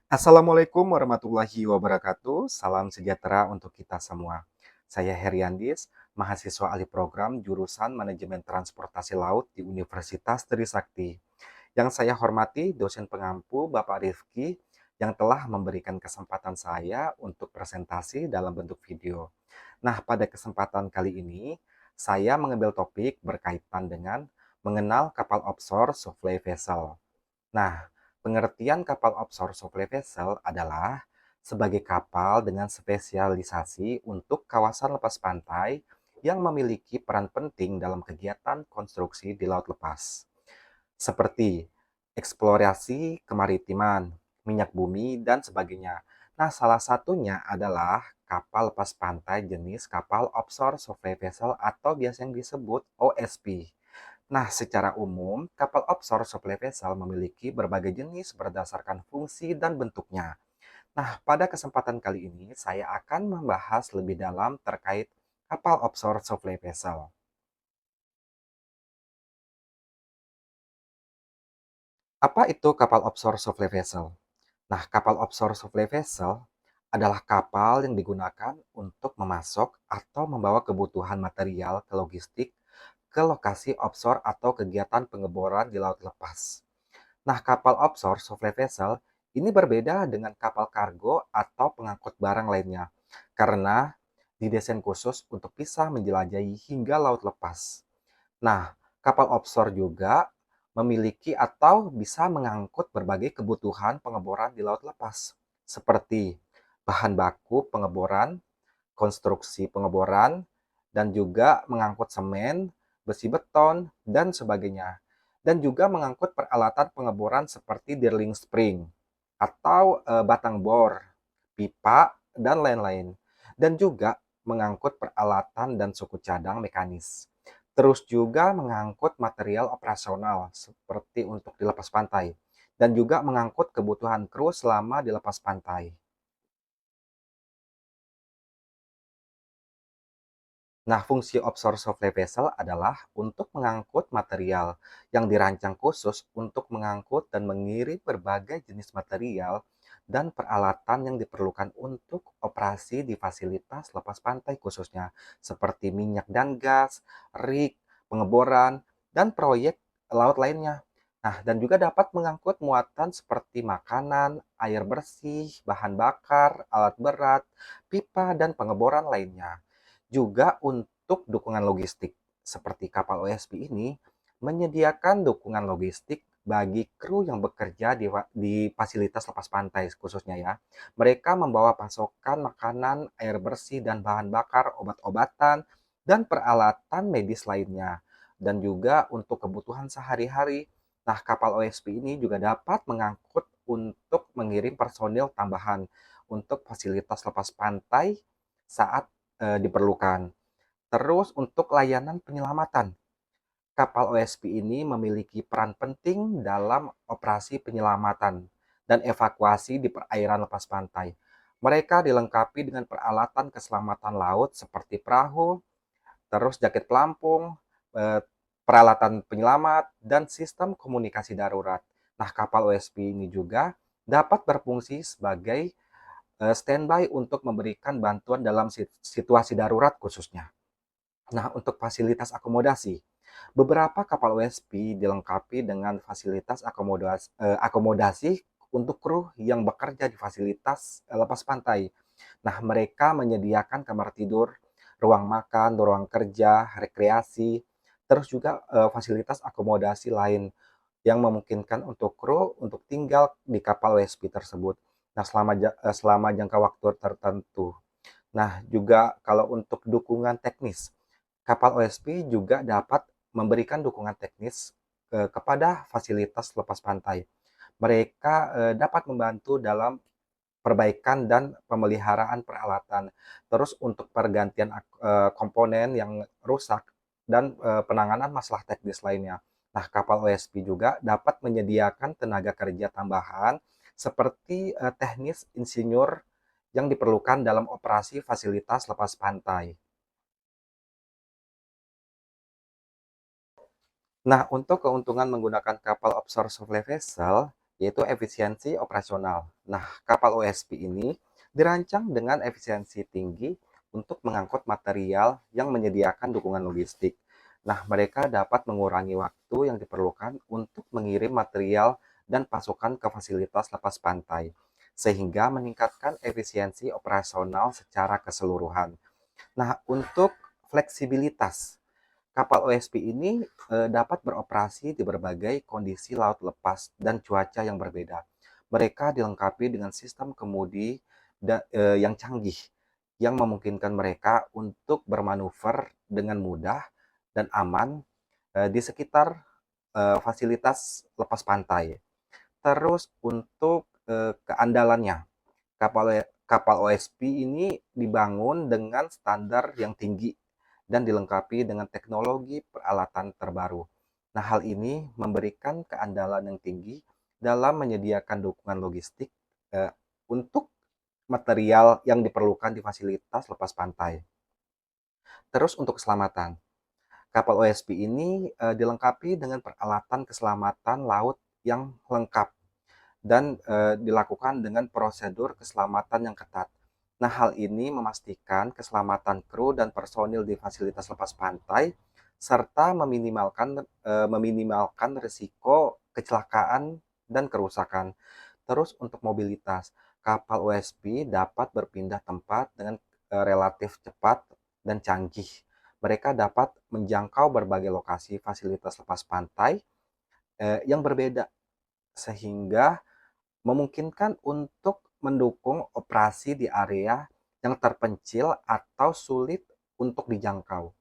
Assalamualaikum warahmatullahi wabarakatuh. Salam sejahtera untuk kita semua. Saya Heriandis, mahasiswa alih program jurusan Manajemen Transportasi Laut di Universitas Trisakti. Yang saya hormati dosen pengampu Bapak Rifki yang telah memberikan kesempatan saya untuk presentasi dalam bentuk video. Nah, pada kesempatan kali ini, saya mengambil topik berkaitan dengan mengenal kapal offshore supply vessel. Nah, pengertian kapal offshore supply vessel adalah sebagai kapal dengan spesialisasi untuk kawasan lepas pantai yang memiliki peran penting dalam kegiatan konstruksi di laut lepas, seperti eksplorasi kemaritiman, minyak bumi, dan sebagainya. Nah, salah satunya adalah kapal lepas pantai jenis kapal offshore supply vessel atau biasa yang disebut OSP. Nah, secara umum, kapal offshore supply vessel memiliki berbagai jenis berdasarkan fungsi dan bentuknya. Nah, pada kesempatan kali ini, saya akan membahas lebih dalam terkait kapal offshore supply vessel. Apa itu kapal offshore supply vessel? Nah, kapal offshore supply vessel adalah kapal yang digunakan untuk memasok atau membawa kebutuhan material ke logistik ke lokasi offshore atau kegiatan pengeboran di laut lepas. Nah, kapal offshore supply vessel ini berbeda dengan kapal kargo atau pengangkut barang lainnya karena didesain khusus untuk bisa menjelajahi hingga laut lepas. Nah, kapal offshore juga memiliki atau bisa mengangkut berbagai kebutuhan pengeboran di laut lepas, seperti bahan baku pengeboran, konstruksi pengeboran, dan juga mengangkut semen, besi beton, dan sebagainya. Dan juga mengangkut peralatan pengeboran seperti drilling spring atau batang bor, pipa, dan lain-lain. Dan juga mengangkut peralatan dan suku cadang mekanis. Terus juga mengangkut material operasional seperti untuk dilepas pantai. Dan juga mengangkut kebutuhan kru selama dilepas pantai. Nah, fungsi offshore supply vessel adalah untuk mengangkut material yang dirancang khusus untuk mengangkut dan mengirim berbagai jenis material dan peralatan yang diperlukan untuk operasi di fasilitas lepas pantai khususnya, seperti minyak dan gas, rig, pengeboran, dan proyek laut lainnya. Nah, dan juga dapat mengangkut muatan seperti makanan, air bersih, bahan bakar, alat berat, pipa, dan pengeboran lainnya. Juga untuk dukungan logistik, seperti kapal OSP ini menyediakan dukungan logistik bagi kru yang bekerja di fasilitas lepas pantai khususnya ya. Mereka membawa pasokan makanan, air bersih, dan bahan bakar, obat-obatan, dan peralatan medis lainnya. Dan juga untuk kebutuhan sehari-hari. Nah, kapal OSP ini juga dapat mengangkut untuk mengirim personil tambahan untuk fasilitas lepas pantai saat diperlukan. Terus untuk layanan penyelamatan, kapal OSP ini memiliki peran penting dalam operasi penyelamatan dan evakuasi di perairan lepas pantai. Mereka dilengkapi dengan peralatan keselamatan laut seperti perahu, terus jaket pelampung, eh, peralatan penyelamat, dan sistem komunikasi darurat. Nah, kapal OSP ini juga dapat berfungsi sebagai standby untuk memberikan bantuan dalam situasi darurat khususnya. Nah, untuk fasilitas akomodasi, beberapa kapal OSP dilengkapi dengan fasilitas akomodasi untuk kru yang bekerja di fasilitas lepas pantai. Nah, mereka menyediakan kamar tidur, ruang makan, ruang kerja, rekreasi, terus juga fasilitas akomodasi lain yang memungkinkan untuk kru untuk tinggal di kapal OSP tersebut. Nah, selama jangka waktu tertentu. Nah, juga kalau untuk dukungan teknis, kapal OSP juga dapat memberikan dukungan teknis kepada fasilitas lepas pantai. Mereka dapat membantu dalam perbaikan dan pemeliharaan peralatan, terus untuk pergantian komponen yang rusak dan penanganan masalah teknis lainnya. Nah, kapal OSP juga dapat menyediakan tenaga kerja tambahan seperti teknis insinyur yang diperlukan dalam operasi fasilitas lepas pantai. Nah, untuk keuntungan menggunakan kapal offshore supply vessel, yaitu efisiensi operasional. Nah, kapal OSP ini dirancang dengan efisiensi tinggi untuk mengangkut material yang menyediakan dukungan logistik. Nah, mereka dapat mengurangi waktu yang diperlukan untuk mengirim material dan pasukan ke fasilitas lepas pantai, sehingga meningkatkan efisiensi operasional secara keseluruhan. Nah, untuk fleksibilitas, kapal OSP ini dapat beroperasi di berbagai kondisi laut lepas dan cuaca yang berbeda. Mereka dilengkapi dengan sistem kemudi yang canggih, yang memungkinkan mereka untuk bermanuver dengan mudah dan aman di sekitar fasilitas lepas pantai. Terus untuk keandalannya, kapal OSP ini dibangun dengan standar yang tinggi dan dilengkapi dengan teknologi peralatan terbaru. Nah, hal ini memberikan keandalan yang tinggi dalam menyediakan dukungan logistik eh, untuk material yang diperlukan di fasilitas lepas pantai. Terus untuk keselamatan, kapal OSP ini dilengkapi dengan peralatan keselamatan laut yang lengkap dan dilakukan dengan prosedur keselamatan yang ketat. Nah, hal ini memastikan keselamatan kru dan personil di fasilitas lepas pantai serta meminimalkan risiko kecelakaan dan kerusakan. Terus untuk mobilitas, kapal OSP dapat berpindah tempat dengan relatif cepat dan canggih. Mereka dapat menjangkau berbagai lokasi fasilitas lepas pantai yang berbeda sehingga memungkinkan untuk mendukung operasi di area yang terpencil atau sulit untuk dijangkau.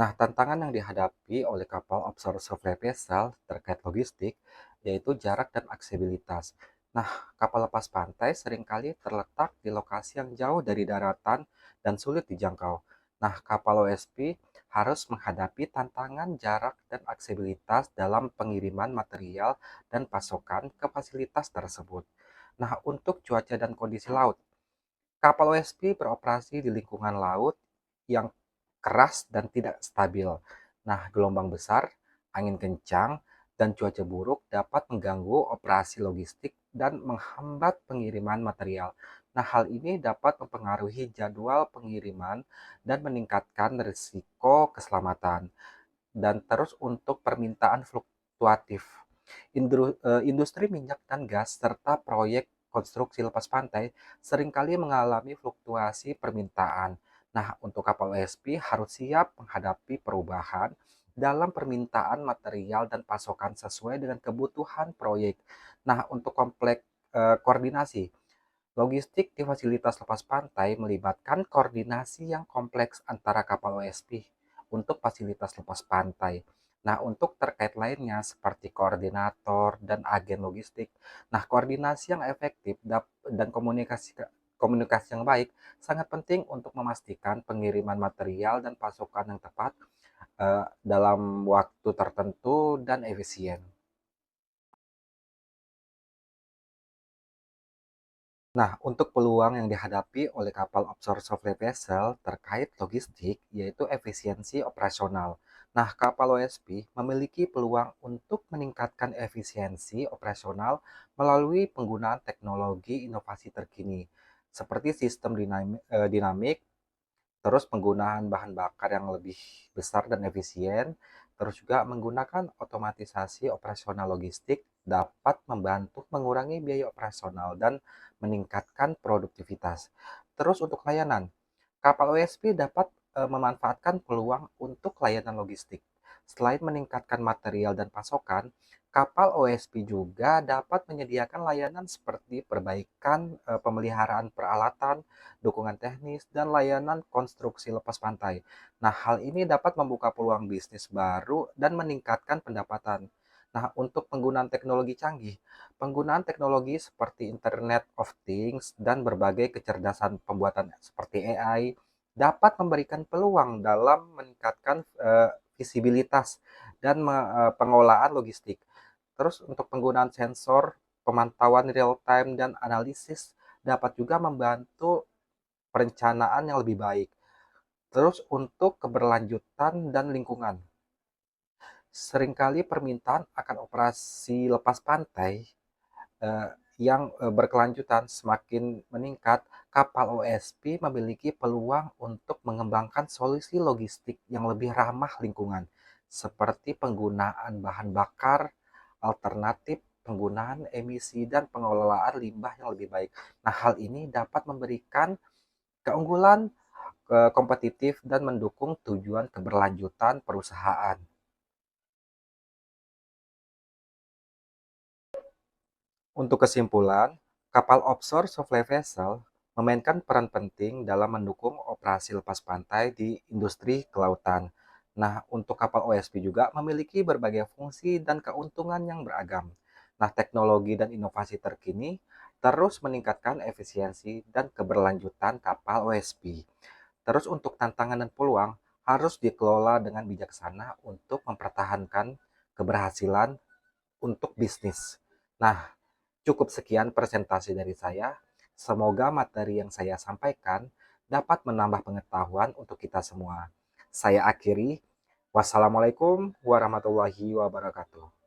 Nah, tantangan yang dihadapi oleh kapal offshore supply vessel terkait logistik yaitu jarak dan aksesibilitas. Nah, kapal lepas pantai seringkali terletak di lokasi yang jauh dari daratan dan sulit dijangkau. Nah, kapal OSP harus menghadapi tantangan jarak dan aksesibilitas dalam pengiriman material dan pasokan ke fasilitas tersebut. Nah, untuk cuaca dan kondisi laut, kapal OSP beroperasi di lingkungan laut yang keras dan tidak stabil. Nah, gelombang besar, angin kencang, dan cuaca buruk dapat mengganggu operasi logistik dan menghambat pengiriman material. Nah, hal ini dapat mempengaruhi jadwal pengiriman dan meningkatkan risiko keselamatan. Dan terus untuk permintaan fluktuatif. Industri minyak dan gas serta proyek konstruksi lepas pantai seringkali mengalami fluktuasi permintaan. Nah, untuk kapal OSP harus siap menghadapi perubahan dalam permintaan material dan pasokan sesuai dengan kebutuhan proyek. Nah, untuk kompleks koordinasi, logistik di fasilitas lepas pantai melibatkan koordinasi yang kompleks antara kapal OSP untuk fasilitas lepas pantai. Nah, untuk terkait lainnya seperti koordinator dan agen logistik. Nah, koordinasi yang efektif dan komunikasi yang baik sangat penting untuk memastikan pengiriman material dan pasokan yang tepat dalam waktu tertentu dan efisien. Nah, untuk peluang yang dihadapi oleh kapal offshore supply vessel terkait logistik yaitu efisiensi operasional. Nah, kapal OSP memiliki peluang untuk meningkatkan efisiensi operasional melalui penggunaan teknologi inovasi terkini seperti sistem dinamik. Terus penggunaan bahan bakar yang lebih besar dan efisien, terus juga menggunakan otomatisasi operasional logistik dapat membantu mengurangi biaya operasional dan meningkatkan produktivitas. Terus untuk layanan, kapal OSP dapat memanfaatkan peluang untuk layanan logistik. Selain meningkatkan material dan pasokan, kapal OSP juga dapat menyediakan layanan seperti perbaikan, pemeliharaan peralatan, dukungan teknis, dan layanan konstruksi lepas pantai. Nah, hal ini dapat membuka peluang bisnis baru dan meningkatkan pendapatan. Nah, untuk penggunaan teknologi canggih, penggunaan teknologi seperti Internet of Things dan berbagai kecerdasan pembuatan seperti AI dapat memberikan peluang dalam meningkatkan visibilitas dan pengolahan logistik. Terus untuk penggunaan sensor, pemantauan real time dan analisis dapat juga membantu perencanaan yang lebih baik. Terus untuk keberlanjutan dan lingkungan. Seringkali permintaan akan operasi lepas pantai yang berkelanjutan semakin meningkat. Kapal OSP memiliki peluang untuk mengembangkan solusi logistik yang lebih ramah lingkungan, seperti penggunaan bahan bakar alternatif, penggunaan emisi, dan pengelolaan limbah yang lebih baik. Nah, hal ini dapat memberikan keunggulan kompetitif dan mendukung tujuan keberlanjutan perusahaan. Untuk kesimpulan, kapal offshore supply vessel memainkan peran penting dalam mendukung operasi lepas pantai di industri kelautan. Nah, untuk kapal OSP juga memiliki berbagai fungsi dan keuntungan yang beragam. Nah, teknologi dan inovasi terkini terus meningkatkan efisiensi dan keberlanjutan kapal OSP. Terus untuk tantangan dan peluang harus dikelola dengan bijaksana untuk mempertahankan keberhasilan untuk bisnis. Nah, cukup sekian presentasi dari saya. Semoga materi yang saya sampaikan dapat menambah pengetahuan untuk kita semua. Saya akhiri. Wassalamualaikum warahmatullahi wabarakatuh.